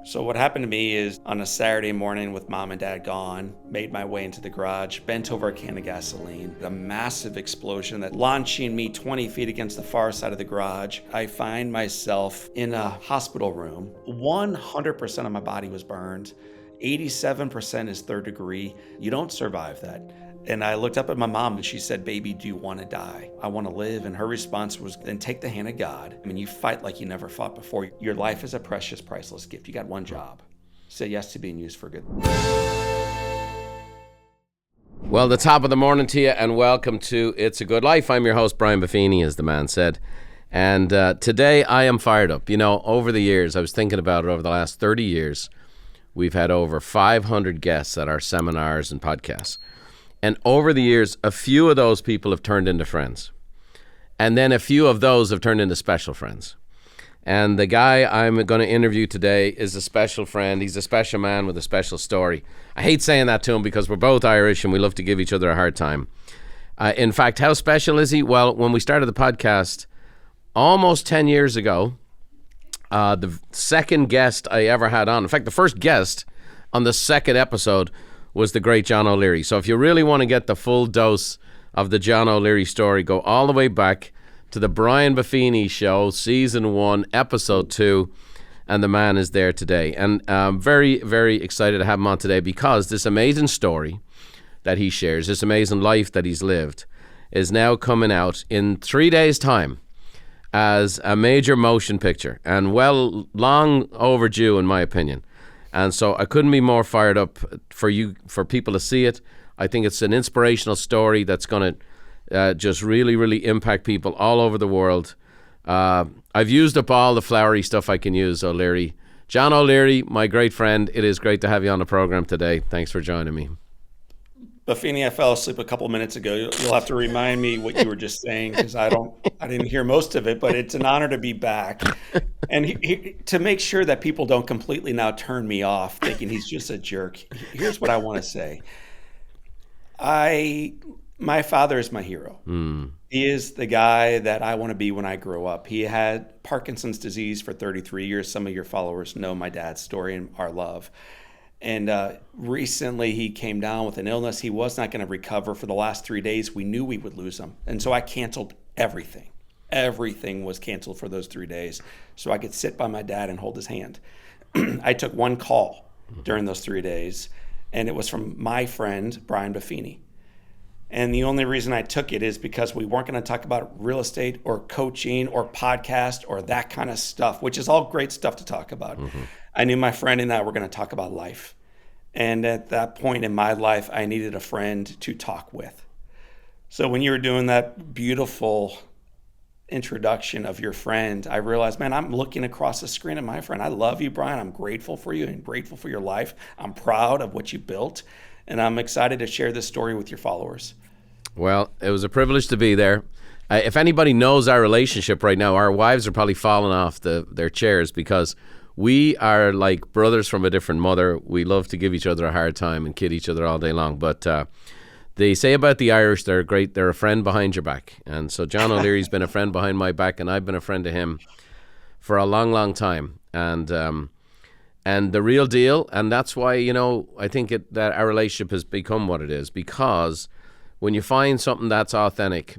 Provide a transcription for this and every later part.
So what happened to me is on a Saturday morning with mom and dad gone, made my way into the garage, bent over a can of gasoline, a massive explosion that launching me 20 feet against the far side of the garage. I find myself in a hospital room. 100% of my body was burned. 87% is third degree. You don't survive that. And I looked up at my mom and she said, "Baby, do you want to die? I want to live." And her response was, "Then take the hand of God. I mean, you fight like you never fought before. Your life is a precious, priceless gift. You got one job. Say yes to being used for good." Well, the top of the morning to you and welcome to It's a Good Life. I'm your host, Brian Buffini, as the man said. And today I am fired up. You know, over the years, I was thinking about it over the last 30 years, we've had over 500 guests at our seminars and podcasts. And over the years, a few of those people have turned into friends. And then a few of those have turned into special friends. And the guy I'm going to interview today is a special friend. He's a special man with a special story. I hate saying that to him because we're both Irish and we love to give each other a hard time. In fact, how special is he? Well, when we started the podcast almost 10 years ago, the second guest I ever had on, in fact, the first guest on the second episode was the great John O'Leary. So if you really want to get the full dose of the John O'Leary story, go all the way back to the Brian Buffini Show, Season 1, Episode 2, and the man is there today. And I'm very, very excited to have him on today because this amazing story that he shares, this amazing life that he's lived, is now coming out in 3 days' time as a major motion picture, and well, long overdue in my opinion. And so I couldn't be more fired up for people to see it. I think it's an inspirational story that's going to just really, really impact people all over the world. I've used up all the flowery stuff I can use, O'Leary. John O'Leary, my great friend, it is great to have you on the program today. Thanks for joining me. Buffini, I fell asleep a couple minutes ago. You'll have to remind me what you were just saying because I didn't hear most of it, but it's an honor to be back. And to make sure that people don't completely now turn me off thinking he's just a jerk, here's what I want to say. My father is my hero. He is the guy that I want to be when I grow up. He had Parkinson's disease for 33 years. Some of your followers know my dad's story and our love. And recently he came down with an illness. He was not going to recover for the last 3 days. We knew we would lose him. And so I canceled everything. Everything was canceled for those 3 days so I could sit by my dad and hold his hand. I took one call during those 3 days, and it was from my friend, Brian Buffini. And the only reason I took it is because we weren't going to talk about real estate or coaching or podcast or that kind of stuff, which is all great stuff to talk about. I knew my friend and I were going to talk about life. And at that point in my life, I needed a friend to talk with. So when you were doing that beautiful introduction of your friend, I realized, man, I'm looking across the screen at my friend. I love you, Brian. I'm grateful for you and grateful for your life. I'm proud of what you built. And I'm excited to share this story with your followers. Well, it was a privilege to be there. If anybody knows our relationship right now, our wives are probably falling off their chairs because we are like brothers from a different mother. We love to give each other a hard time and kid each other all day long. But they say about the Irish, they're great. They're a friend behind your back. And so John O'Leary's been a friend behind my back, and I've been a friend to him for a long, long time. And the real deal, and that's why, you know, I think that our relationship has become what it is, because when you find something that's authentic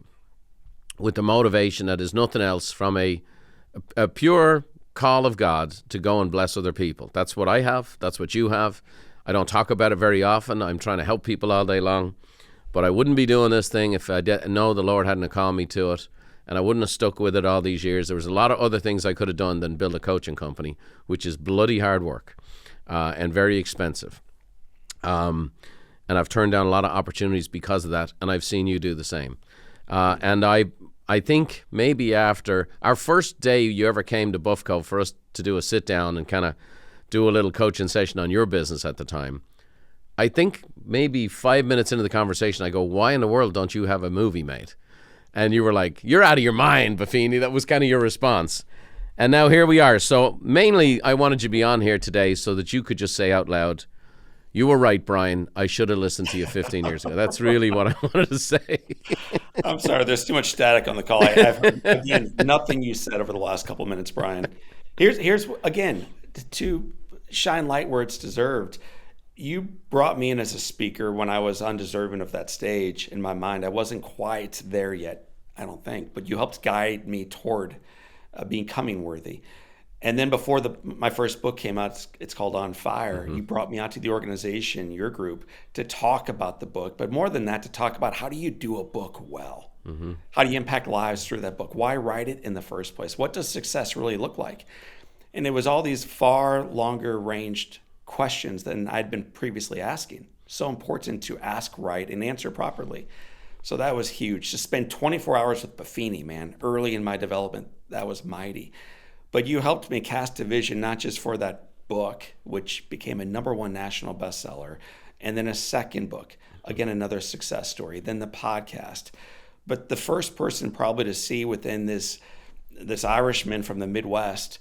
with the motivation that is nothing else from a pure call of God to go and bless other people. That's what I have. That's what you have. I don't talk about it very often. I'm trying to help people all day long. But I wouldn't be doing this thing if I didn't know the Lord hadn't called me to it. And I wouldn't have stuck with it all these years. There was a lot of other things I could have done than build a coaching company, which is bloody hard work and very expensive. And I've turned down a lot of opportunities because of that. And I've seen you do the same. And I think maybe after our first day you ever came to Buffco for us to do a sit down and kind of do a little coaching session on your business at the time, I think maybe 5 minutes into the conversation, I go, why in the world don't you have a movie made? And you were like, you're out of your mind, Buffini. That was kind of your response. And now here we are. So mainly I wanted you to be on here today so that you could just say out loud, you were right, Brian. I should have listened to you 15 years ago. That's really what I wanted to say. I'm sorry. There's too much static on the call. I've heard, again, nothing you said over the last couple of minutes, Brian. Here's again, to shine light where it's deserved. You brought me in as a speaker when I was undeserving of that stage in my mind. I wasn't quite there yet, I don't think, but you helped guide me toward becoming worthy. And then before my first book came out, it's called On Fire. You brought me out to the organization, your group, to talk about the book, but more than that, to talk about how do you do a book well? How do you impact lives through that book? Why write it in the first place? What does success really look like? And it was all these far longer ranged questions than I'd been previously asking. So important to ask right and answer properly. So that was huge. To spend 24 hours with Buffini, man, early in my development, that was mighty. But you helped me cast a vision, not just for that book, which became a #1 national bestseller, and then a second book, again, another success story, then the podcast. But the first person probably to see within this Irishman from the Midwest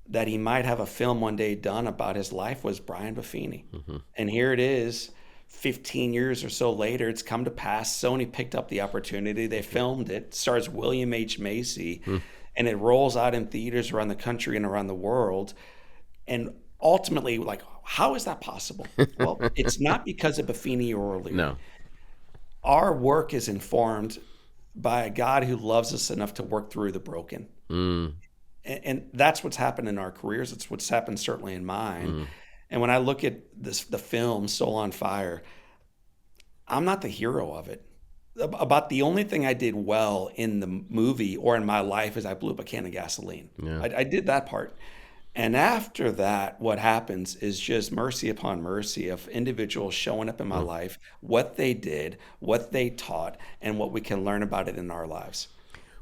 that he might have a film one day done about his life was Brian Buffini. And here it is, 15 years or so later, it's come to pass. Sony picked up the opportunity. They filmed it. Stars William H. Macy. And it rolls out in theaters around the country and around the world. And ultimately, like, how is that possible? Well, it's not because of Buffini or O'Leary. No. Our work is informed by a God who loves us enough to work through the broken. And that's what's happened in our careers. It's what's happened certainly in mine. And when I look at the film Soul on Fire, I'm not the hero of it. About the only thing I did well in the movie or in my life is I blew up a can of gasoline. I did that part. And after that, what happens is just mercy upon mercy of individuals showing up in my life, what they did, what they taught, and what we can learn about it in our lives.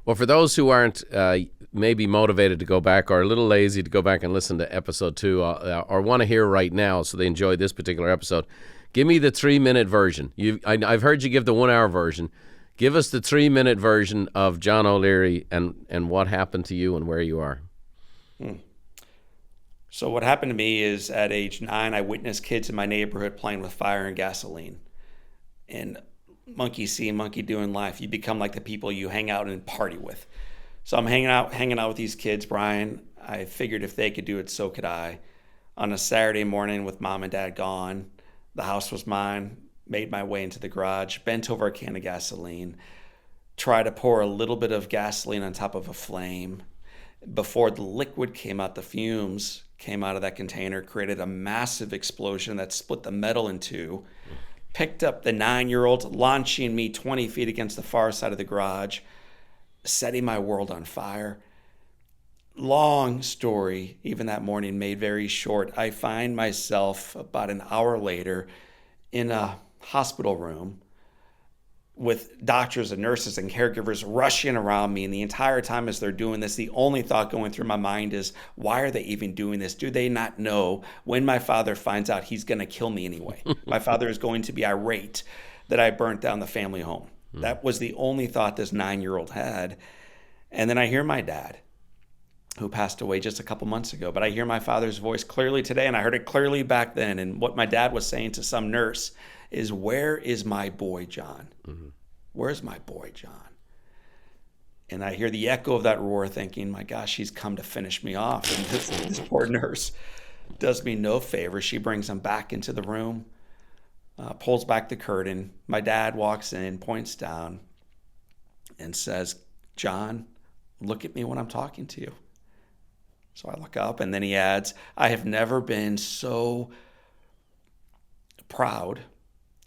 Well, for those who aren't maybe motivated to go back or a little lazy to go back and listen to episode 2 or want to hear right now so they enjoy this particular episode, give me the 3-minute version. I've heard you give the 1-hour version. Give us the 3-minute version of John O'Leary and what happened to you and where you are. So what happened to me is at age 9, I witnessed kids in my neighborhood playing with fire and gasoline. And monkey see, monkey doing life. You become like the people you hang out and party with. So I'm hanging out with these kids, Brian. I figured if they could do it, so could I. On a Saturday morning with mom and dad gone, the house was mine, made my way into the garage, bent over a can of gasoline, tried to pour a little bit of gasoline on top of a flame. Before the liquid came out, the fumes came out of that container, created a massive explosion that split the metal in two, picked up the 9-year-old, launching me 20 feet against the far side of the garage, setting my world on fire. Long story, even that morning made very short. I find myself about an hour later in a hospital room with doctors and nurses and caregivers rushing around me. And the entire time as they're doing this, the only thought going through my mind is, why are they even doing this? Do they not know when my father finds out he's going to kill me anyway? My father is going to be irate that I burnt down the family home. That was the only thought this 9-year-old had. And then I hear my dad, who passed away just a couple months ago, but I hear my father's voice clearly today, and I heard it clearly back then. And what my dad was saying to some nurse is, where is my boy John? Where's my boy John? And I hear the echo of that roar thinking, my gosh, he's come to finish me off. And this poor nurse does me no favor. She brings him back into the room, pulls back the curtain. My dad walks in, points down, and says, John, look at me when I'm talking to you. So I look up, and then he adds, I have never been so proud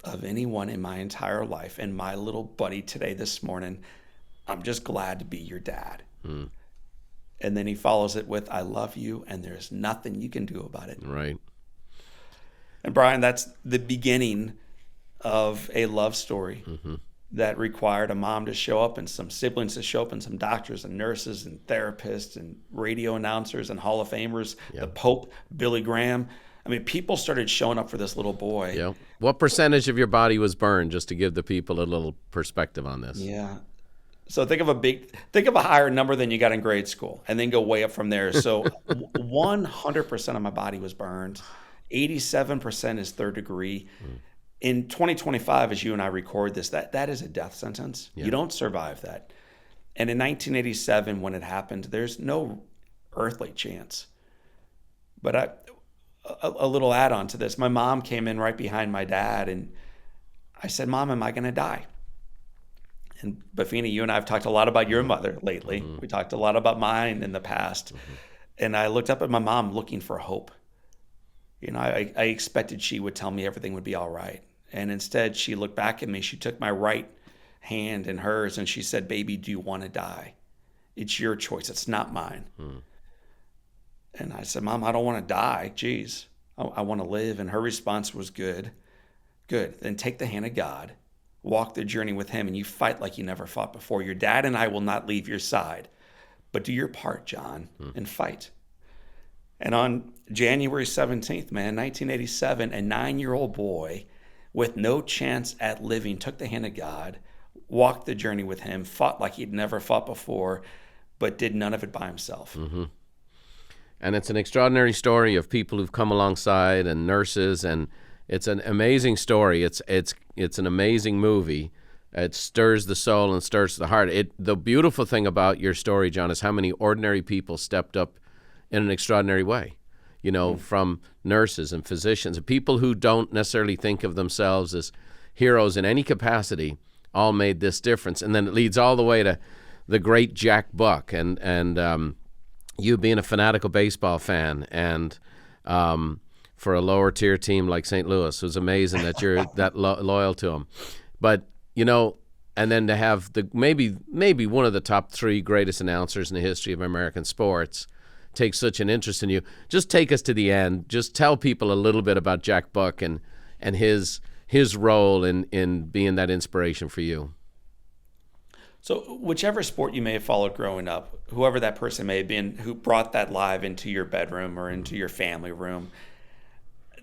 of anyone in my entire life, and my little buddy today, this morning, I'm just glad to be your dad. And then he follows it with, I love you, and there's nothing you can do about it. Right. And Brian, that's the beginning of a love story that required a mom to show up and some siblings to show up and some doctors and nurses and therapists and radio announcers and Hall of Famers, the Pope, Billy Graham. I mean, people started showing up for this little boy. Yeah. What percentage of your body was burned, just to give the people a little perspective on this? Yeah. So think of a higher number than you got in grade school, and then go way up from there. So 100% of my body was burned. 87% is third degree. In 2025, as you and I record this, that is a death sentence. You don't survive that. And in 1987, when it happened, there's no earthly chance. But a little add-on to this. My mom came in right behind my dad, and I said, "Mom, am I going to die?" And Buffini, you and I have talked a lot about your mother lately. We talked a lot about mine in the past. And I looked up at my mom looking for hope. I expected she would tell me everything would be all right. And instead, she looked back at me. She took my right hand in hers and she said, "Baby, do you want to die? It's your choice. It's not mine." And I said, "Mom, I don't want to die. Geez, I want to live." And her response was, "Good. Good. Then take the hand of God, walk the journey with him, and you fight like you never fought before. Your dad and I will not leave your side, but do your part, John, and fight." And on January 17th, man, 1987, a 9-year-old boy with no chance at living took the hand of God, walked the journey with him, fought like he'd never fought before, but did none of it by himself. And it's an extraordinary story of people who've come alongside and nurses, and it's an amazing story. It's an amazing movie. It stirs the soul and stirs the heart. The beautiful thing about your story, John, is how many ordinary people stepped up in an extraordinary way. From nurses and physicians, and people who don't necessarily think of themselves as heroes in any capacity, all made this difference. And then it leads all the way to the great Jack Buck, and you being a fanatical baseball fan, and for a lower tier team like St. Louis, it was amazing that you're that loyal to them. But and then to have maybe one of the top 3 greatest announcers in the history of American sports take such an interest in you. Just take us to the end. Just tell people a little bit about Jack Buck and his role in being that inspiration for you. So whichever sport you may have followed growing up, whoever that person may have been who brought that live into your bedroom or into your family room,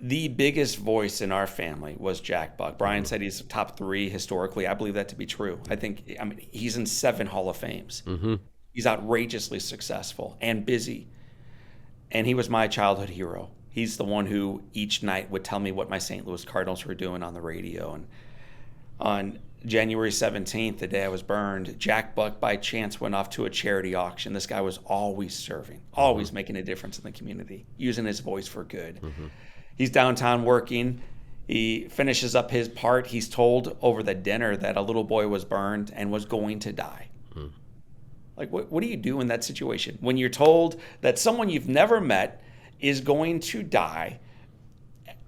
the biggest voice in our family was Jack Buck. Brian said he's top 3 historically. I believe that to be true. I mean, he's in 7 Hall of Fames. He's outrageously successful and busy. And he was my childhood hero. He's the one who each night would tell me what my St. Louis Cardinals were doing on the radio. And on January 17th, the day I was burned, Jack Buck by chance went off to a charity auction. This guy was always serving, always making a difference in the community, using his voice for good. He's downtown working. He finishes up his part. He's told over the dinner that a little boy was burned and was going to die. Like, what do you do in that situation? When you're told that someone you've never met is going to die,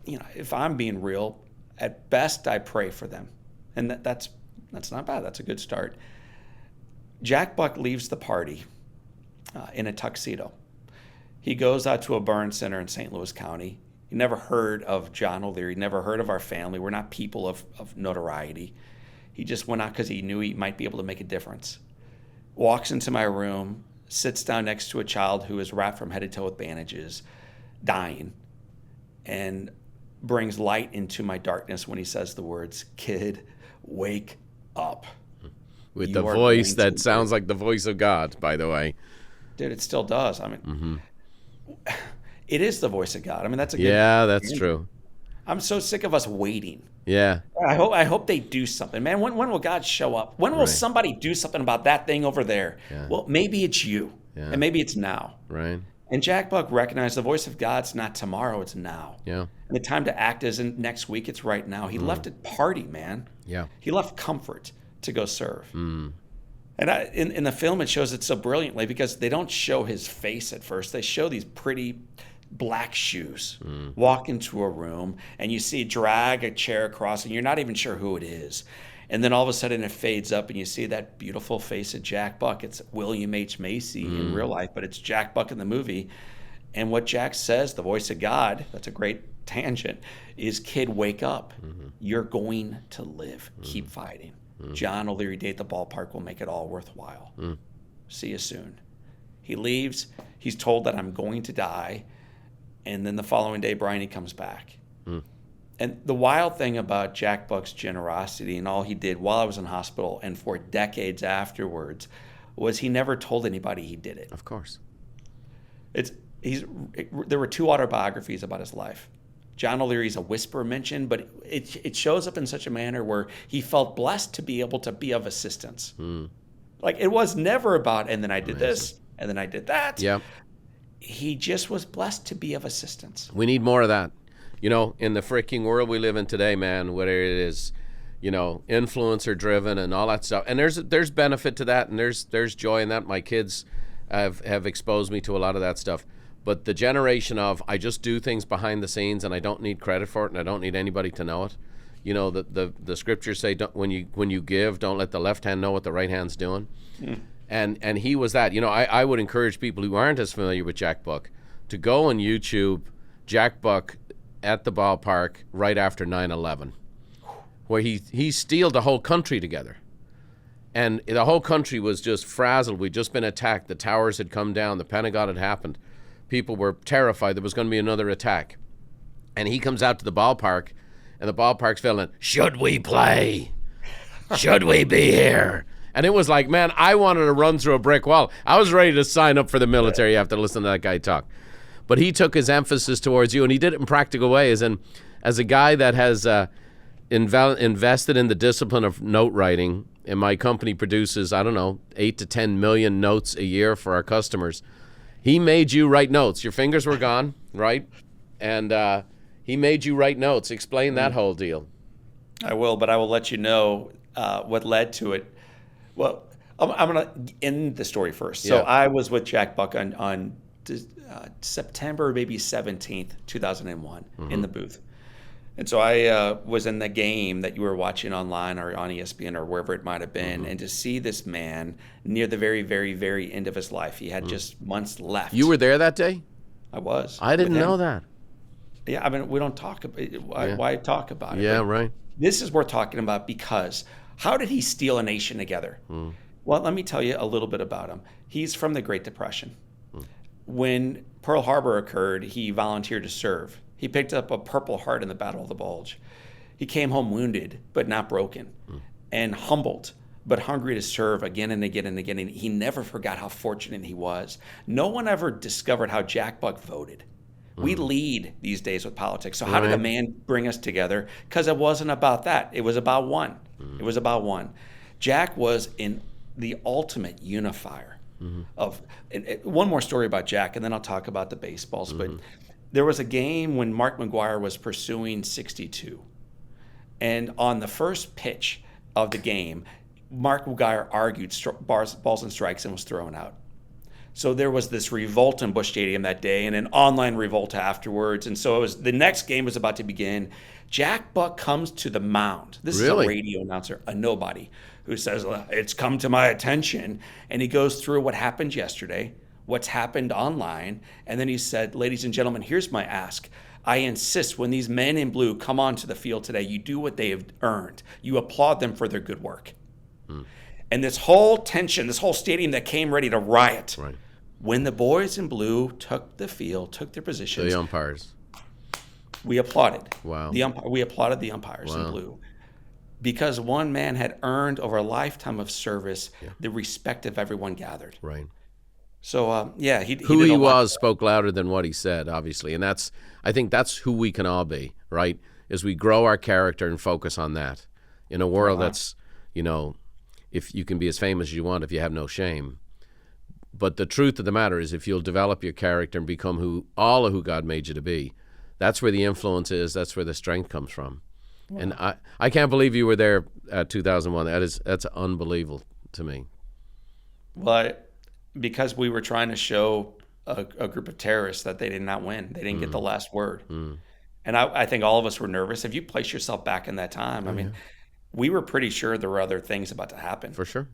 if I'm being real, at best I pray for them. And that's not bad. That's a good start. Jack Buck leaves the party in a tuxedo. He goes out to a burn center in St. Louis County. He never heard of John O'Leary, never heard of our family. We're not people of notoriety. He just went out because he knew he might be able to make a difference. Walks into my room, sits down next to a child who is wrapped from head to toe with bandages, dying, and brings light into my darkness when he says the words, "Kid, wake up." With the voice that sounds like the voice of God, by the way. Dude, it still does. I mean, it is the voice of God. I mean, that's a good... Yeah, that's true. I'm so sick of us waiting. Yeah. I hope they do something, man. When will God show up? When will somebody do something about that thing over there? Yeah. Well, maybe it's you, and maybe it's now. Right. And Jack Buck recognized the voice of God's not tomorrow, it's now. Yeah. And the time to act isn't next week, it's right now. He left it party, man. Yeah. He left comfort to go serve. And in the film, it shows it so brilliantly because they don't show his face at first. They show these pretty black shoes walk into a room, and you see drag a chair across, and you're not even sure who it is. And then all of a sudden it fades up, and you see that beautiful face of Jack Buck. It's William H. Macy in real life, but it's Jack Buck in the movie. And what Jack says, the voice of God, that's a great tangent, is, "Kid, wake up. You're going to live. Keep fighting. John O'Leary Day at the ballpark will make it all worthwhile. See you soon." He leaves. He's told that I'm going to die. And then the following day, Brian, he comes back. And the wild thing about Jack Buck's generosity and all he did while I was in hospital and for decades afterwards was he never told anybody he did it. Of course. There were 2 autobiographies about his life. John O'Leary's a whisper mention, but it shows up in such a manner where he felt blessed to be able to be of assistance. Like, it was never about, and then I did this, and then I did that. Yeah. he just was blessed to be of assistance. We need more of that. In the freaking world we live in today, man, whether it is, influencer driven and all that stuff. And there's benefit to that, and there's joy in that. My kids have exposed me to a lot of that stuff. But the generation of I just do things behind the scenes and I don't need credit for it and I don't need anybody to know it. The scriptures say when you give, don't let the left hand know what the right hand's doing. And he was that. I would encourage people who aren't as familiar with Jack Buck to go on YouTube, Jack Buck at the ballpark right after 9/11, where he steeled the whole country together. And the whole country was just frazzled. We'd just been attacked. The towers had come down. The Pentagon had happened. People were terrified there was going to be another attack. And he comes out to the ballpark, and the ballpark's filling, should we play? Should we be here? And it was like, man, I wanted to run through a brick wall. I was ready to sign up for the military after listening to that guy talk. But he took his emphasis towards you, and he did it in practical ways. And as a guy that has invested in the discipline of note writing, and my company produces, 8 to 10 million notes a year for our customers, he made you write notes. Your fingers were gone, right? And he made you write notes. Explain that whole deal. I will, but I will let you know what led to it. Well, I'm going to end the story first. So I was with Jack Buck on September maybe 17th, 2001 in the booth. And so I was in the game that you were watching online or on ESPN or wherever it might have been. And to see this man near the very, very, very end of his life, he had just months left. You were there that day? I was. I didn't know that. Yeah, we don't talk about it. Why talk about it? Yeah, right. This is worth talking about because how did he steal a nation together? Well, let me tell you a little bit about him. He's from the Great Depression. When Pearl Harbor occurred, he volunteered to serve. He picked up a Purple Heart in the Battle of the Bulge. He came home wounded, but not broken, and humbled, but hungry to serve again and again and again. And he never forgot how fortunate he was. No one ever discovered how Jack Buck voted. We lead these days with politics. So how did a man bring us together? Because it wasn't about that. It was about one. It was about one. Jack was in the ultimate unifier of one more story about Jack, and then I'll talk about the baseballs. But there was a game when Mark McGwire was pursuing 62. And on the first pitch of the game, Mark McGwire argued balls and strikes and was thrown out. So there was this revolt in Busch Stadium that day and an online revolt afterwards. And so the next game was about to begin. Jack Buck comes to the mound. This is a radio announcer, a nobody, who says, it's come to my attention. And he goes through what happened yesterday, what's happened online. And then he said, ladies and gentlemen, here's my ask. I insist when these men in blue come onto the field today, you do what they have earned. You applaud them for their good work. And this whole tension, this whole stadium that came ready to riot, when the boys in blue took the field, took their positions. The umpires. We applauded. Wow. We applauded the umpires in blue. Because one man had earned over a lifetime of service the respect of everyone gathered. Right. So, who he was spoke louder than what he said, obviously. And I think that's who we can all be, right? As we grow our character and focus on that. In a world that's, if you can be as famous as you want if you have no shame. But the truth of the matter is if you'll develop your character and become who God made you to be, that's where the influence is, that's where the strength comes from. Wow. And I can't believe you were there at 2001. That's unbelievable to me. Well, because we were trying to show a group of terrorists that they did not win. They didn't get the last word. And I think all of us were nervous. If you place yourself back in that time, I mean, we were pretty sure there were other things about to happen. For sure.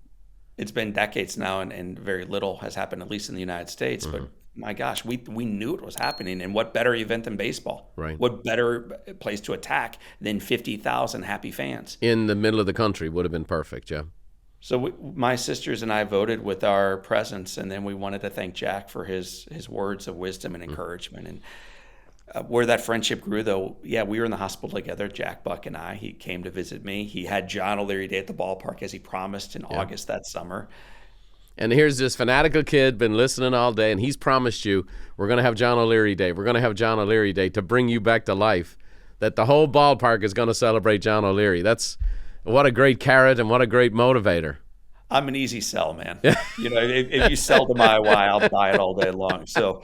It's been decades now, and very little has happened, at least in the United States. But my gosh, we knew it was happening. And what better event than baseball? Right. What better place to attack than 50,000 happy fans? In the middle of the country would have been perfect, yeah. So my sisters and I voted with our presence, and then we wanted to thank Jack for his words of wisdom and encouragement. And where that friendship grew, though, we were in the hospital together, Jack Buck and I. He came to visit me. He had John O'Leary Day at the ballpark, as he promised in August that summer. And here's this fanatical kid, been listening all day, and he's promised you, we're going to have John O'Leary Day. We're going to have John O'Leary Day to bring you back to life, that the whole ballpark is going to celebrate John O'Leary. What a great carrot and what a great motivator. I'm an easy sell, man. If you sell to my why, I'll buy it all day long. So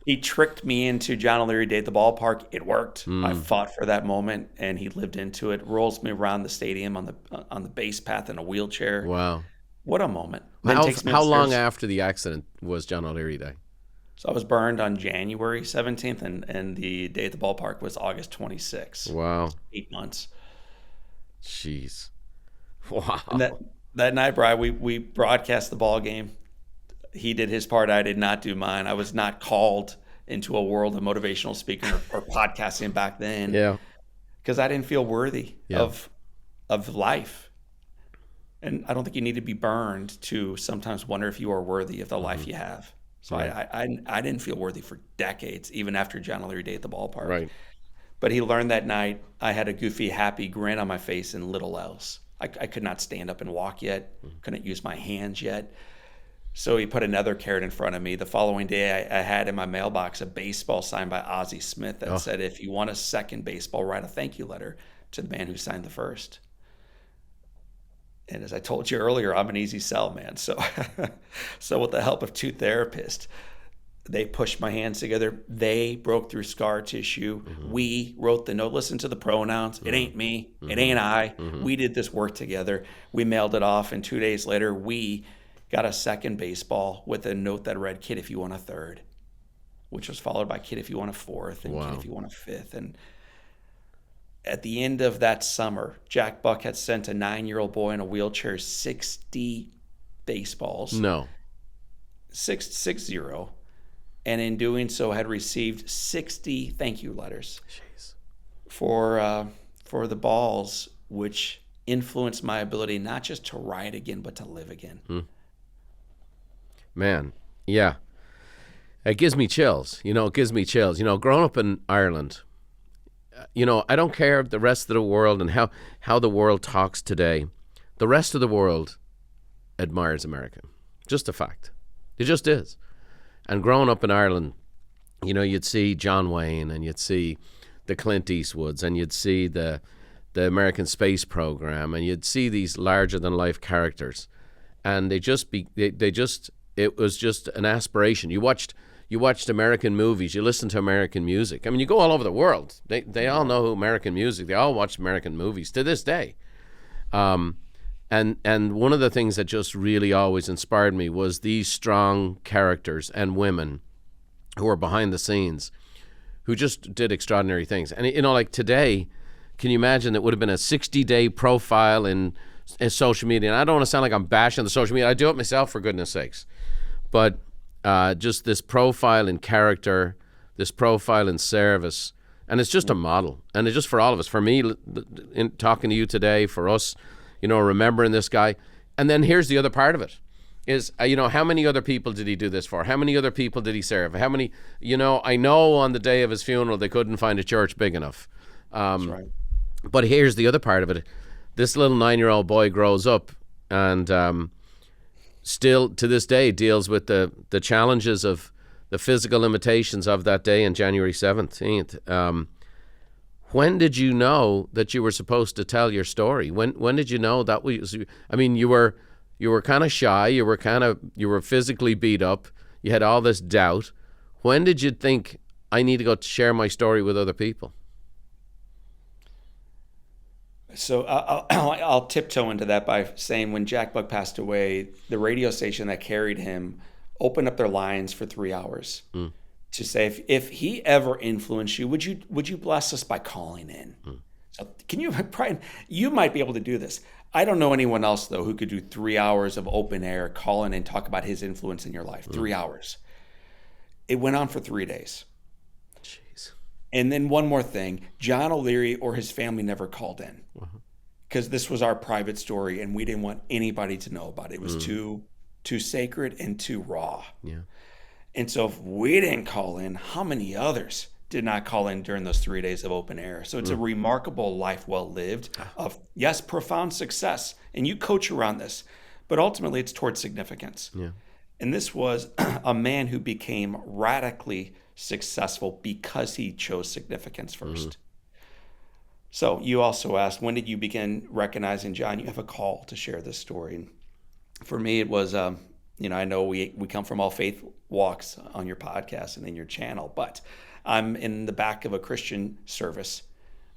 He tricked me into John O'Leary Day at the ballpark. It worked. I fought for that moment, and he lived into it. Rolls me around the stadium on the base path in a wheelchair. Wow. What a moment! Then takes me How long upstairs. after the accident was John O'Leary Day? So I was burned on January 17th, and the day at the ballpark was August 26th. Wow. 8 months. Jeez. And Wow. that night, Brian, we broadcast the ball game. He did his part. I did not do mine. I was not called into a world of motivational speaking or podcasting back then Yeah. because I didn't feel worthy Yeah. of life. And I don't think you need to be burned to sometimes wonder if you are worthy of the life you have. So Right. I didn't feel worthy for decades, even after John O'Leary Day at the ballpark. Right. But he learned that night I had a goofy, happy grin on my face and little else. I could not stand up and walk yet, couldn't use my hands yet. So he put another carrot in front of me. The following day, I had in my mailbox a baseball signed by Ozzie Smith that Oh. said, if you want a second baseball, write a thank you letter to the man who signed the first. And as I told you earlier, I'm an easy sell, man. So, so with the help of two therapists, they pushed my hands together. They broke through scar tissue. We wrote the note. Listen to the pronouns. It ain't me. It ain't I. We did this work together. We mailed it off, and 2 days later, we got a second baseball with a note that read, "Kid, if you want a third," which was followed by "Kid, if you want a fourth," and Wow. "Kid, if you want a fifth." And at the end of that summer, Jack Buck had sent a 9-year-old boy in a wheelchair 60 baseballs, No. 660, and in doing so had received 60 thank you letters Jeez. for the balls, which influenced my ability not just to ride again, but to live again. Man. Yeah. It gives me chills. It gives me chills. Growing up in Ireland, I don't care the rest of the world and how the world talks today. The rest of the world admires America. Just a fact. It just is. And growing up in Ireland, you'd see John Wayne and you'd see the Clint Eastwoods and you'd see the American space program and you'd see these larger than life characters. And it was just an aspiration. You watched American movies, you listened to American music. I mean, you go all over the world. They all know American music. They all watch American movies to this day. And one of the things that just really always inspired me was these strong characters and women who were behind the scenes, who just did extraordinary things. And like today, can you imagine it would have been a 60-day profile in social media? And I don't want to sound like I'm bashing the social media. I do it myself, for goodness sakes. But just this profile in character, this profile in service, and it's just a model. And it's just for all of us. For me, in talking to you today, for us, remembering this guy. And then here's the other part of it is, how many other people did he do this for? How many other people did he serve? How many, I know on the day of his funeral, they couldn't find a church big enough. That's right. But here's the other part of it. This little 9-year-old boy grows up and still to this day deals with the challenges of the physical limitations of that day on January 17th. When did you know that you were supposed to tell your story? When did you know that was? I mean, you were kind of shy. You were physically beat up. You had all this doubt. When did you think, I need to go share my story with other people? So I'll tiptoe into that by saying when Jack Buck passed away, the radio station that carried him opened up their lines for 3 hours to say, if he ever influenced you, would you bless us by calling in? So can you, Brian, you might be able to do this. I don't know anyone else, though, who could do 3 hours of open air, call in and talk about his influence in your life. 3 hours. It went on for 3 days. Jeez. And then one more thing, John O'Leary or his family never called in because this was our private story and we didn't want anybody to know about it. It was too sacred and too raw. Yeah. And so if we didn't call in, how many others did not call in during those 3 days of open air? So it's a remarkable life well lived of, yes, profound success. And you coach around this, but ultimately it's towards significance. Yeah. And this was a man who became radically successful because he chose significance first. So you also asked, when did you begin recognizing, John, you have a call to share this story? And for me, it was I know we come from all faith walks on your podcast and in your channel, but I'm in the back of a Christian service.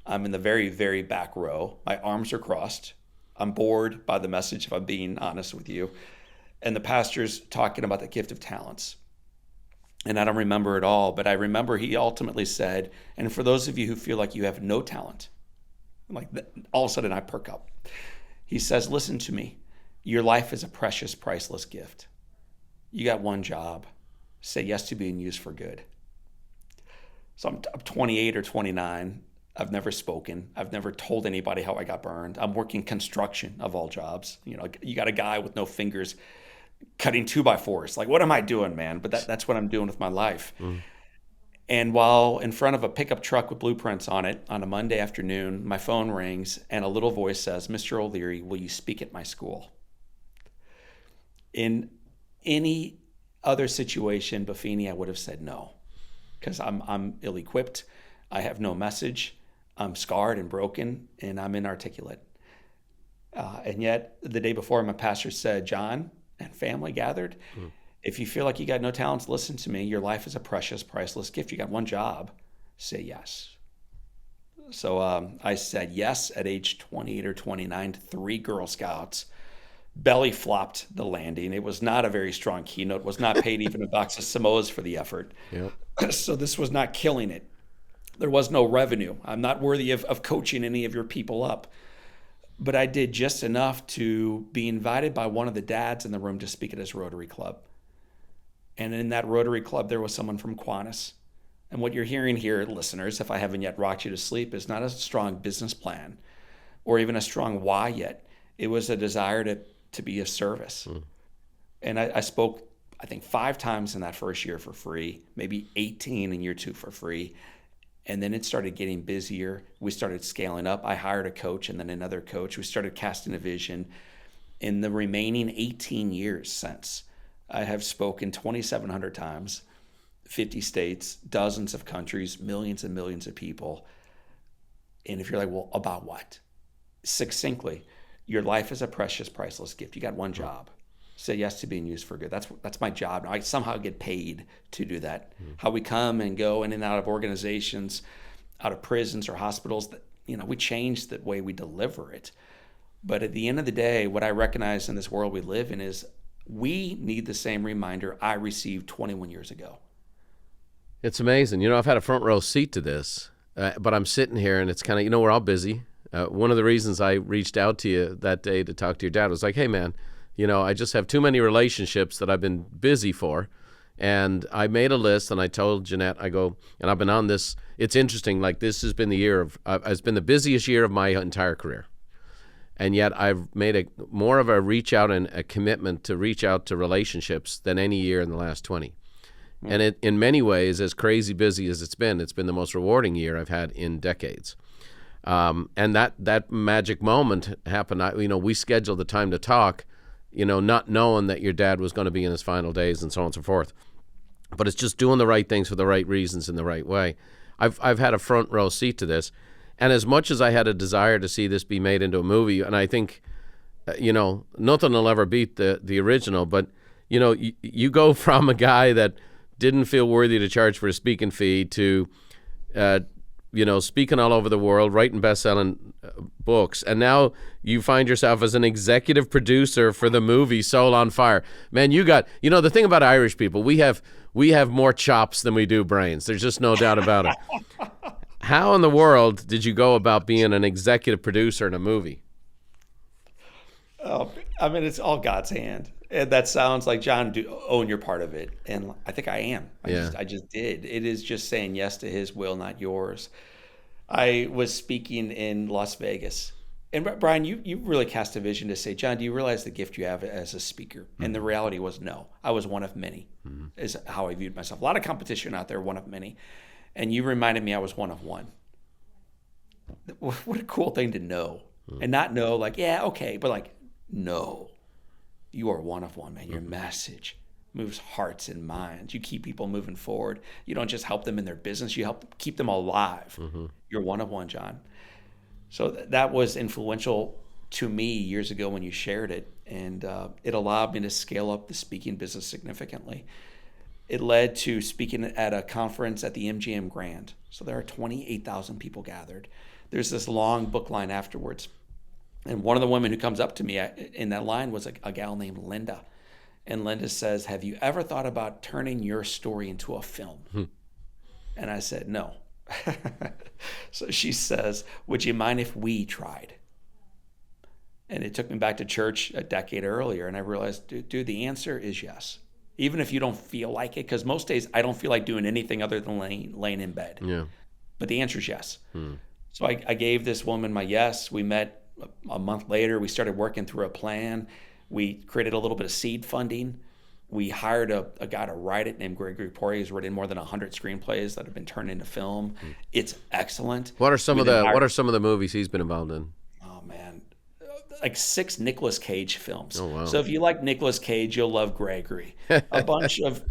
I'm in the very, very back row. My arms are crossed. I'm bored by the message, if I'm being honest with you. And the pastor's talking about the gift of talents. And I don't remember it all, but I remember he ultimately said, and for those of you who feel like you have no talent, like all of a sudden I perk up. He says, listen to me. Your life is a precious, priceless gift. You got one job. Say yes to being used for good. So I'm 28 or 29. I've never spoken. I've never told anybody how I got burned. I'm working construction of all jobs. You got a guy with no fingers cutting 2x4s. Like, what am I doing, man? But that's what I'm doing with my life. And while in front of a pickup truck with blueprints on it on a Monday afternoon, my phone rings and a little voice says, Mr. O'Leary, will you speak at my school? In any other situation, Buffini, I would have said no, because I'm ill-equipped. I have no message. I'm scarred and broken, and I'm inarticulate. And yet, the day before, my pastor said, John and family gathered, if you feel like you got no talents, listen to me. Your life is a precious, priceless gift. You got one job. Say yes. So I said yes at age 28 or 29 to 3 Girl Scouts. Belly flopped the landing. It was not a very strong keynote. Was not paid even a box of Samoas for the effort. Yep. So this was not killing it. There was no revenue. I'm not worthy of coaching any of your people up. But I did just enough to be invited by one of the dads in the room to speak at his Rotary Club. And in that Rotary Club, there was someone from Kiwanis. And what you're hearing here, listeners, if I haven't yet rocked you to sleep, is not a strong business plan or even a strong why yet. It was a desire to be of service. And I spoke, I think, 5 times in that first year for free, maybe 18 in year 2 for free. And then it started getting busier. We started scaling up. I hired a coach and then another coach. We started casting a vision. In the remaining 18 years since, I have spoken 2,700 times, 50 states, dozens of countries, millions and millions of people. And if you're like, well, about what? Succinctly, your life is a precious, priceless gift. You got one job. Say yes to being used for good. That's my job. Now, I somehow get paid to do that. How we come and go in and out of organizations, out of prisons or hospitals, we change the way we deliver it. But at the end of the day, what I recognize in this world we live in is we need the same reminder I received 21 years ago. It's amazing. I've had a front row seat to this, but I'm sitting here and it's kind of, we're all busy. One of the reasons I reached out to you that day to talk to your dad was like, hey, man, I just have too many relationships that I've been busy for. And I made a list and I told Jeanette, I go, and I've been on this. It's interesting. Like, this has been it's been the busiest year of my entire career. And yet I've made more of a reach out and a commitment to reach out to relationships than any year in the last 20. And it, in many ways, as crazy busy as it's been the most rewarding year I've had in decades. And that magic moment happened. We scheduled the time to talk, not knowing that your dad was going to be in his final days and so on and so forth. But it's just doing the right things for the right reasons in the right way. I've had a front row seat to this. And as much as I had a desire to see this be made into a movie, and I think, nothing will ever beat the original, but, you go from a guy that didn't feel worthy to charge for a speaking fee to, speaking all over the world, writing best-selling books, and now you find yourself as an executive producer for the movie Soul on Fire. Man, you got, the thing about Irish people, we have more chops than we do brains. There's just no doubt about it. How in the world did you go about being an executive producer in a movie? It's all God's hand. And that sounds like, John, own your part of it. And I think I am. I just did. It is just saying yes to his will, not yours. I was speaking in Las Vegas. And Brian, you really cast a vision to say, John, do you realize the gift you have as a speaker? Mm-hmm. And the reality was no. I was one of many, is how I viewed myself. A lot of competition out there, one of many. And you reminded me I was one of one. What a cool thing to know. And not know like, yeah, okay, but like, no. You are one of one, man. Your message moves hearts and minds. You keep people moving forward. You don't just help them in their business. You help keep them alive. Mm-hmm. You're one of one, John. So that was influential to me years ago when you shared it, and it allowed me to scale up the speaking business significantly. It led to speaking at a conference at the MGM Grand. So there are 28,000 people gathered. There's this long book line afterwards. And one of the women who comes up to me in that line was a gal named Linda. And Linda says, "Have you ever thought about turning your story into a film?" And I said, "No." So she says, "Would you mind if we tried?" And it took me back to church a decade earlier. And I realized, dude, the answer is yes. Even if you don't feel like it, because most days I don't feel like doing anything other than laying in bed. Yeah. But the answer is yes. So I gave this woman my yes. We met a month later. We started working through a plan. We created a little bit of seed funding. We hired a guy to write it named Gregory Pori. He's written more than 100 screenplays that have been turned into film. It's excellent. What are some of the movies he's been involved in? Oh man, like 6 Nicolas Cage films. Oh wow. So if you like Nicolas Cage, you'll love Gregory. A bunch of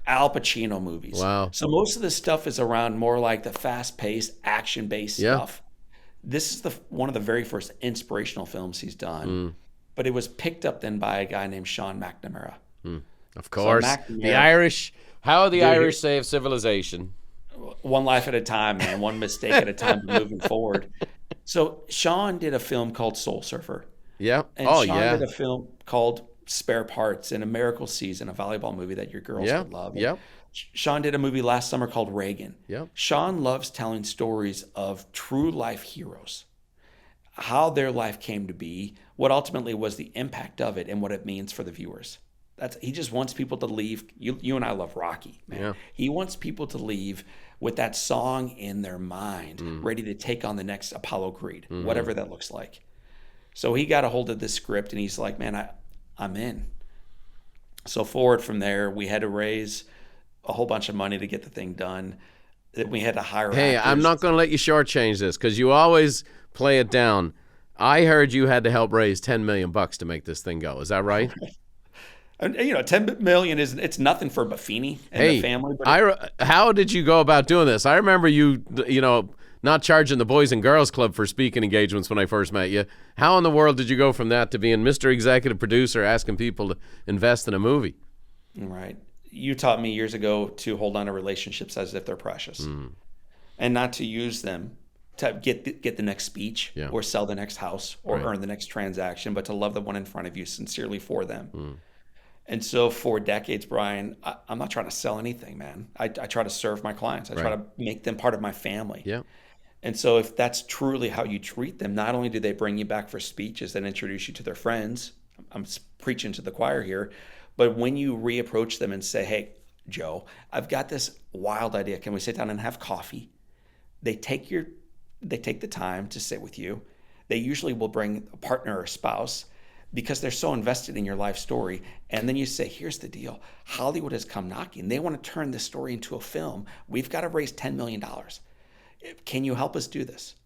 Al Pacino movies. Wow. So most of the stuff is around more like the fast-paced, action-based stuff. This is one of the very first inspirational films he's done. But it was picked up then by a guy named Sean McNamara. Of course. The Irish. How the Irish save civilization. One life at a time, man. One mistake at a time, moving forward. So Sean did a film called Soul Surfer. Yeah. And Sean did a film called Spare Parts and A Miracle Season, a volleyball movie that your girls would love. Yep. Sean did a movie last summer called Reagan. Yep. Sean loves telling stories of true life heroes, how their life came to be, what ultimately was the impact of it, and what it means for the viewers. He just wants people to leave. You and I love Rocky, man. Yeah. He wants people to leave with that song in their mind, ready to take on the next Apollo Creed, whatever that looks like. So he got a hold of this script, and he's like, "Man, I'm in." So forward from there, we had to raise a whole bunch of money to get the thing done. That we had to hire. Hey, actors. I'm not going to let you shortchange this because you always play it down. I heard you had to help raise $10 million to make this thing go. Is that right? And, $10 million it's nothing for Buffini and the family. But how did you go about doing this? I remember you not charging the Boys and Girls Club for speaking engagements when I first met you. How in the world did you go from that to being Mr. Executive Producer, asking people to invest in a movie? Right. You taught me years ago to hold on to relationships as if they're precious, and not to use them to get the next speech or sell the next house or earn the next transaction, but to love the one in front of you sincerely for them. And so for decades, Brian, I'm not trying to sell anything, man. I try to serve my clients. I try to make them part of my family. Yeah. And so if that's truly how you treat them, not only do they bring you back for speeches and introduce you to their friends, I'm preaching to the choir here, but when you reapproach them and say, "Hey, Joe, I've got this wild idea. Can we sit down and have coffee?" They take the time to sit with you. They usually will bring a partner or a spouse because they're so invested in your life story. And then you say, "Here's the deal. Hollywood has come knocking. They want to turn this story into a film. We've got to raise $10 million. Can you help us do this?"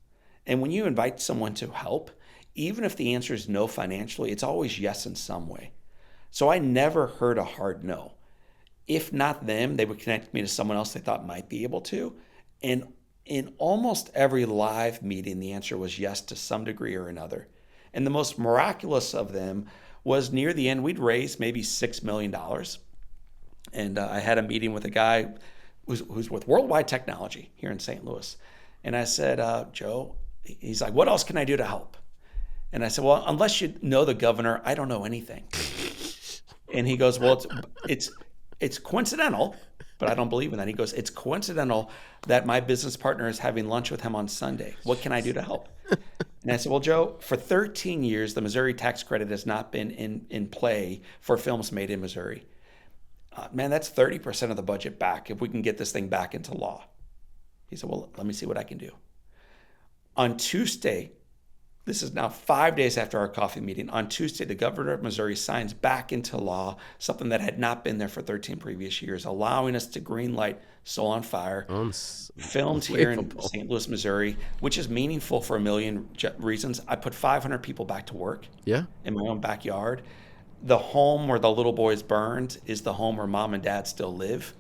And when you invite someone to help, even if the answer is no financially, it's always yes in some way. So I never heard a hard no. If not them, they would connect me to someone else they thought might be able to. And in almost every live meeting, the answer was yes to some degree or another. And the most miraculous of them was near the end, we'd raised maybe $6 million. And I had a meeting with a guy who's with Worldwide Technology here in St. Louis. And I said, "Joe," he's like, "What else can I do to help?" And I said, "Well, unless you know the governor, I don't know anything." And he goes, "Well, it's coincidental, but I don't believe in that." He goes, "It's coincidental that my business partner is having lunch with him on Sunday. What can I do to help?" And I said, "Well, Joe, for 13 years, the Missouri tax credit has not been in play for films made in Missouri. Man, that's 30% of the budget back if we can get this thing back into law." He said, "Well, let me see what I can do." On Tuesday, this is now 5 days after our coffee meeting. On Tuesday, the governor of Missouri signs back into law something that had not been there for 13 previous years, allowing us to greenlight Soul on Fire, filmed here in St. Louis, Missouri, which is meaningful for a million reasons. I put 500 people back to work in my own backyard. The home where the little boys burned is the home where mom and dad still live.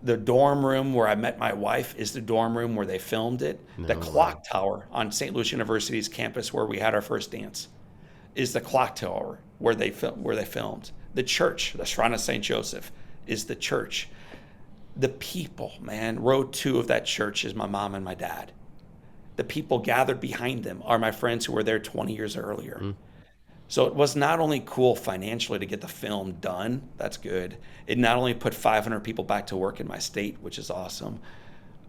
The dorm room where I met my wife is the dorm room where they filmed it. The clock tower on St. Louis University's campus where we had our first dance is the clock tower where they filmed. The church, the Shrine of St. Joseph, is the church. The people, man, row 2 of that church is my mom and my dad. The people gathered behind them are my friends who were there 20 years earlier. So it was not only cool financially to get the film done, that's good. It not only put 500 people back to work in my state, which is awesome,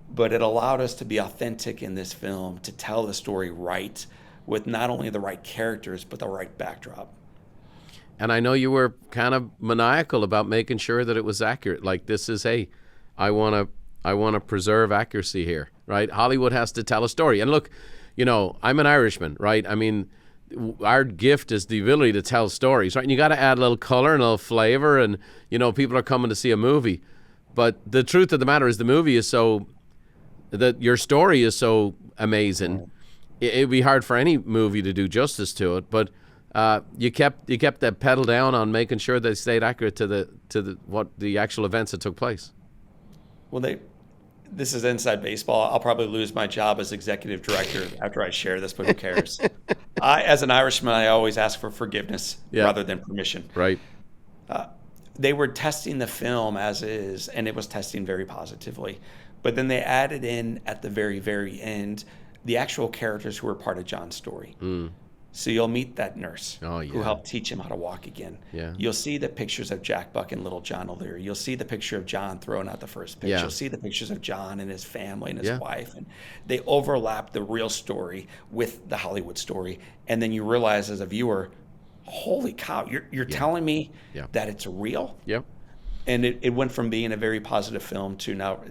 but it allowed us to be authentic in this film, to tell the story right, with not only the right characters, but the right backdrop. And I know you were kind of maniacal about making sure that it was accurate. Like, this is, hey, I want to preserve accuracy here, right? Hollywood has to tell a story. And look, I'm an Irishman, right? I mean, our gift is the ability to tell stories, right? And you got to add a little color and a little flavor, and people are coming to see a movie. But the truth of the matter is, the movie is your story is so amazing. It'd be hard for any movie to do justice to it, but you kept that pedal down on making sure they stayed accurate to the actual events that took place. Well, this is inside baseball. I'll probably lose my job as executive director after I share this, but who cares? As an Irishman, I always ask for forgiveness rather than permission. Right. They were testing the film as is, and it was testing very positively. But then they added in at the very, very end the actual characters who were part of John's story. So you'll meet that nurse who helped teach him how to walk again. Yeah. You'll see the pictures of Jack Buck and little John O'Leary. You'll see the picture of John throwing out the first pitch. Yeah. You'll see the pictures of John and his family and his wife. And they overlap the real story with the Hollywood story. And then you realize as a viewer, holy cow, you're telling me that it's real? Yep. And it went from being a very positive film to now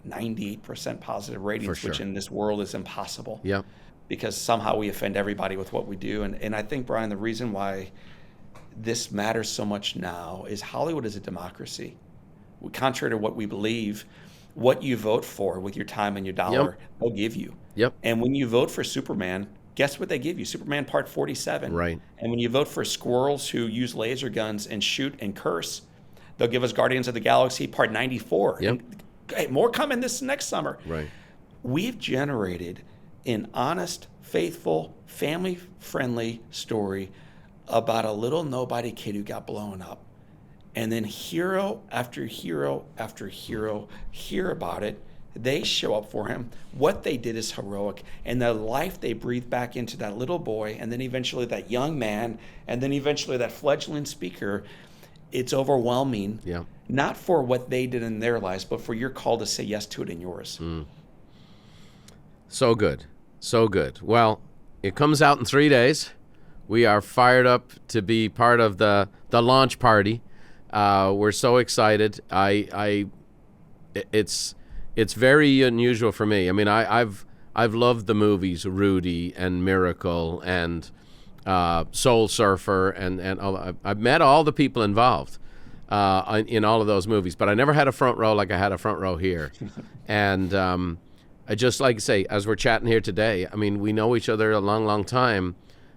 98% positive ratings, which in this world is impossible. Yep. Because somehow we offend everybody with what we do. And I think, Brian, the reason why this matters so much now is Hollywood is a democracy. Contrary to what we believe, what you vote for with your time and your dollar, they'll give you. Yep. And when you vote for Superman, guess what they give you? Superman Part 47. Right. And when you vote for squirrels who use laser guns and shoot and curse, they'll give us Guardians of the Galaxy Part 94. Yep. And, hey, more coming this next summer. Right. We've generated an honest, faithful, family-friendly story about a little nobody kid who got blown up. And then hero after hero after hero hear about it. They show up for him. What they did is heroic. And the life they breathed back into that little boy, and then eventually that young man, and then eventually that fledgling speaker, it's overwhelming. Yeah. Not for what they did in their lives, but for your call to say yes to it in yours. So good. So good. Well, it comes out in 3 days. We are fired up to be part of the launch party. We're so excited. It's very unusual for me. I mean, I've loved the movies Rudy and Miracle and Soul Surfer, and I've met all the people involved in all of those movies, but I never had a front row like I had a front row here. And I just like to say, as we're chatting here today, I mean, we know each other a long, long time,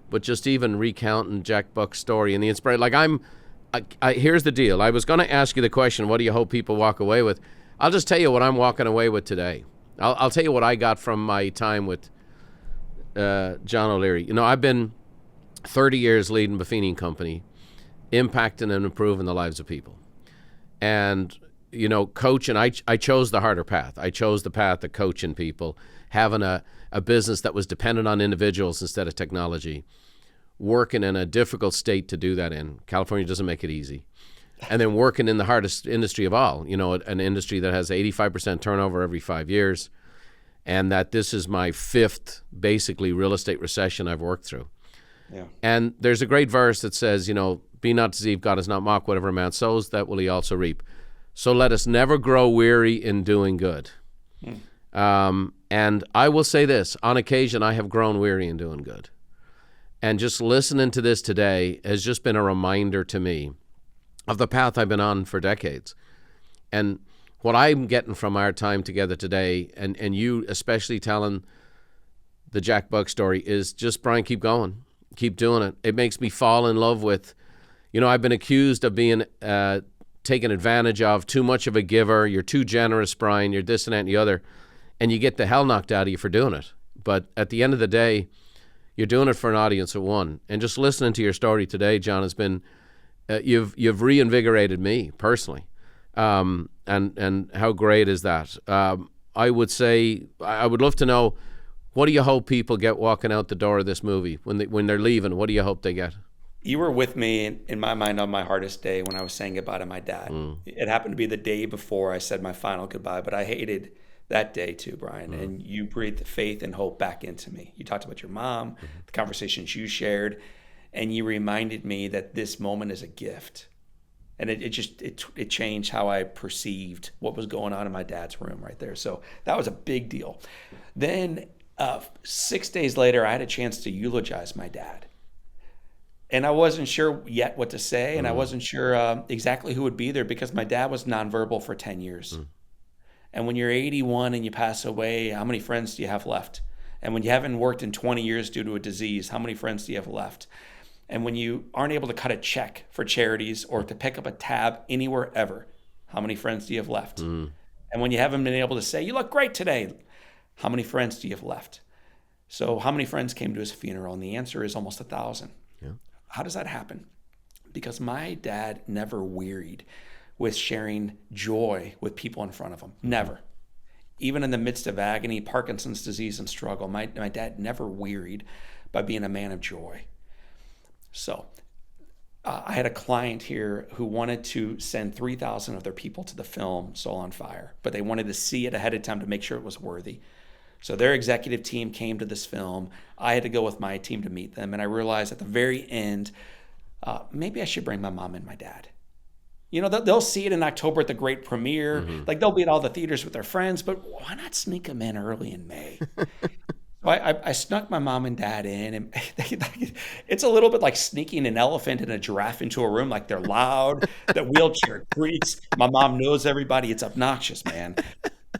but just even recounting Jack Buck's story and the inspiration, like here's the deal. I was going to ask you the question, what do you hope people walk away with? I'll just tell you what I'm walking away with today. I'll tell you what I got from my time with John O'Leary. I've been 30 years leading Buffini & Company, impacting and improving the lives of people. And coaching, I chose the harder path. I chose the path of coaching people, having a business that was dependent on individuals instead of technology, working in a difficult state to do that in. California doesn't make it easy. And then working in the hardest industry of all, an industry that has 85% turnover every 5 years, and that this is my 5th, basically, real estate recession I've worked through. Yeah. And there's a great verse that says, be not deceived, God does not mock. Whatever a man sows, that will he also reap. So let us never grow weary in doing good. And I will say this, on occasion I have grown weary in doing good. And just listening to this today has just been a reminder to me of the path I've been on for decades. And what I'm getting from our time together today, and you especially telling the Jack Buck story, is just, Brian, keep going. Keep doing it. It makes me fall in love with, I've been accused of being taken advantage of, too much of a giver. You're too generous, Brian. You're this and that and the other. And you get the hell knocked out of you for doing it. But at the end of the day, You're doing it for an audience of one. And just listening to your story today, John, has been you've reinvigorated me personally. And how great is that? I would say I would love to know, what do you hope people get walking out the door of this movie when they're leaving? What do you hope they get? You were with me in my mind on my hardest day when I was saying goodbye to my dad. It happened to be the day before I said my final goodbye, but I hated that day too, Brian. And you breathed faith and hope back into me. You talked about your mom, the conversations you shared, and you reminded me that this moment is a gift. And it changed how I perceived what was going on in my dad's room right there. So that was a big deal. Then 6 days later, I had a chance to eulogize my dad. And I wasn't sure yet what to say, and I wasn't sure exactly who would be there, because my dad was nonverbal for 10 years. And when you're 81 and you pass away, how many friends do you have left? And when you haven't worked in 20 years due to a disease, how many friends do you have left? And when you aren't able to cut a check for charities or to pick up a tab anywhere ever, how many friends do you have left? And when you haven't been able to say, you look great today, how many friends do you have left? So how many friends came to his funeral? And the answer is almost 1,000. Yeah. How does that happen? Because my dad never wearied with sharing joy with people in front of him. Never. Even in the midst of agony, Parkinson's disease, and struggle, my dad never wearied by being a man of joy. So I had a client here who wanted to send 3,000 of their people to the film Soul on Fire, but they wanted to see it ahead of time to make sure it was worthy. So their executive team came to this film. I had to go with my team to meet them, and I realized at the very end, maybe I should bring my mom and my dad. You know, they'll see it in October at the great premiere. Like, they'll be at all the theaters with their friends, but why not sneak them in early in May? So I snuck my mom and dad in, and it's a little bit like sneaking an elephant and a giraffe into a room. Like, they're loud, the wheelchair creaks. My mom knows everybody. It's obnoxious, man.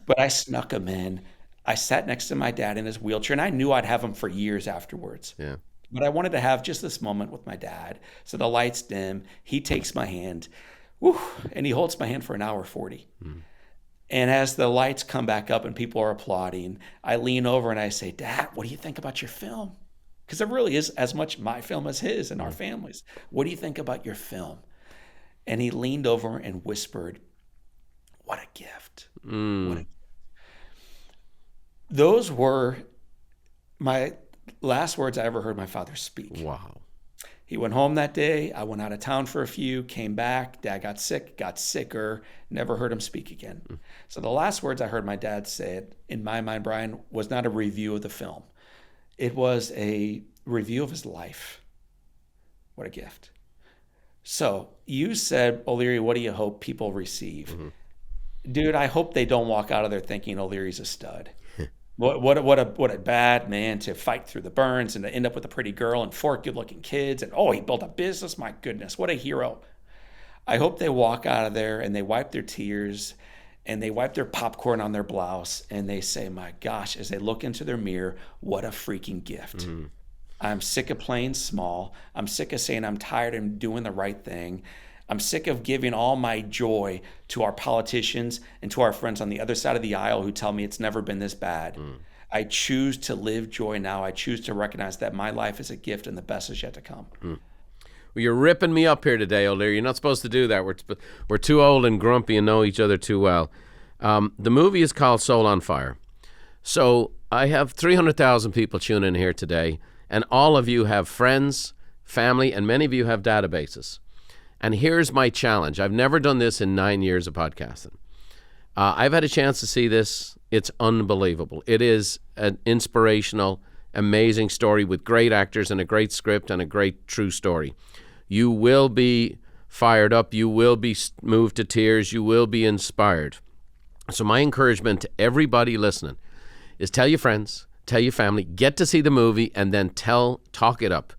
But I snuck them in. I sat next to my dad in his wheelchair, and I knew I'd have him for years afterwards. Yeah. But I wanted to have just this moment with my dad. So the lights dim. He takes my hand, and he holds my hand for an hour 40. And as the lights come back up and people are applauding, I lean over and I say, Dad, what do you think about your film? Because it really is as much my film as his and our families. What do you think about your film? And he leaned over and whispered, what a gift. What a gift. Those were my last words I ever heard my father speak. Wow. He went home that day. I went out of town for a few, came back. Dad got sick, got sicker, never heard him speak again. So the last words I heard my dad say, in my mind, Brian, was not a review of the film. It was a review of his life. What a gift. So you said, O'Leary, what do you hope people receive? Dude, I hope they don't walk out of there thinking O'Leary's a stud. What a bad man to fight through the burns and to end up with a pretty girl and 4 good-looking kids. And, he built a business. My goodness, what a hero. I hope they walk out of there and they wipe their tears and they wipe their popcorn on their blouse and they say, my gosh, as they look into their mirror, what a freaking gift. I'm sick of playing small. I'm sick of saying I'm tired and doing the right thing. I'm sick of giving all my joy to our politicians and to our friends on the other side of the aisle who tell me it's never been this bad. I choose to live joy now. I choose to recognize that my life is a gift and the best is yet to come. Well, you're ripping me up here today, O'Leary. You're not supposed to do that. We're too old and grumpy and know each other too well. The movie is called Soul on Fire. So I have 300,000 people tune in here today, and all of you have friends, family, and many of you have databases. And here's my challenge. I've never done this in 9 years of podcasting. I've had a chance to see this. It's unbelievable. It is an inspirational, amazing story with great actors and a great script and a great true story. You will be fired up. You will be moved to tears. You will be inspired. So my encouragement to everybody listening is tell your friends, tell your family, get to see the movie, and then talk it up.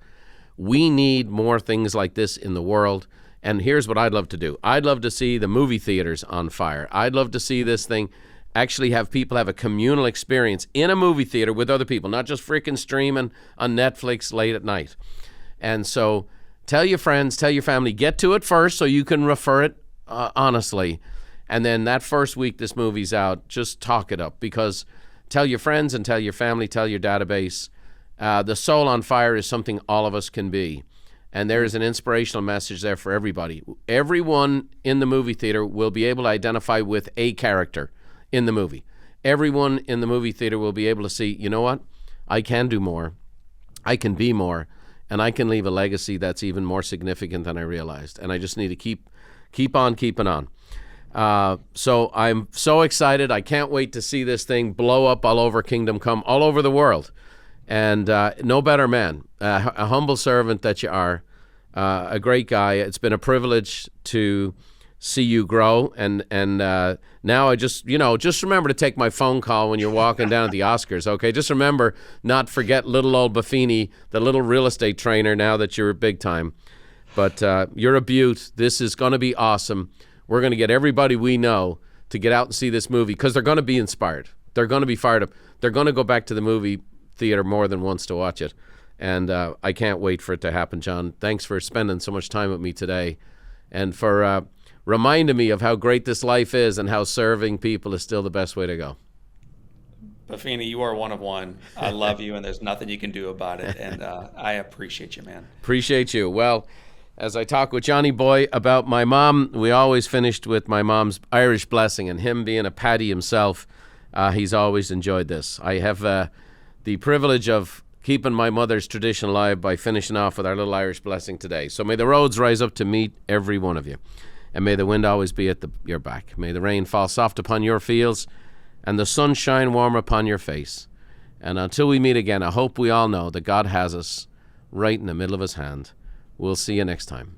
We need more things like this in the world. And here's what I'd love to do. I'd love to see the movie theaters on fire. I'd love to see this thing actually have people have a communal experience in a movie theater with other people, not just freaking streaming on Netflix late at night. And so tell your friends, tell your family, get to it first so you can refer it honestly. And then that first week this movie's out, just talk it up, because tell your friends and tell your family, tell your database. The soul on fire is something all of us can be. And there is an inspirational message there for everybody. Everyone in the movie theater will be able to identify with a character in the movie. Everyone in the movie theater will be able to see, you know what? I can do more. I can be more. And I can leave a legacy that's even more significant than I realized. And I just need to keep on keeping on. So I'm so excited. I can't wait to see this thing blow up all over Kingdom Come, all over the world. And no better man, a humble servant that you are, a great guy. It's been a privilege to see you grow. And now I just remember to take my phone call when you're walking down at the Oscars, okay? Just remember not forget little old Buffini, the little real estate trainer, now that you're big time. But you're a beaut. This is going to be awesome. We're going to get everybody we know to get out and see this movie because they're going to be inspired. They're going to be fired up. They're going to go back to the movie theater more than once to watch it. And I can't wait for it to happen, John. Thanks for spending so much time with me today and for reminding me of how great this life is and how serving people is still the best way to go. Buffini, you are one of one. I love you, and there's nothing you can do about it. And I appreciate you, man. Appreciate you. Well, as I talk with Johnny Boy about my mom, we always finished with my mom's Irish blessing, and him being a Paddy himself, he's always enjoyed this. I have the privilege of keeping my mother's tradition alive by finishing off with our little Irish blessing today. So may the roads rise up to meet every one of you, and may the wind always be at your back. May the rain fall soft upon your fields, and the sun shine warm upon your face. And until we meet again, I hope we all know that God has us right in the middle of his hand. We'll see you next time.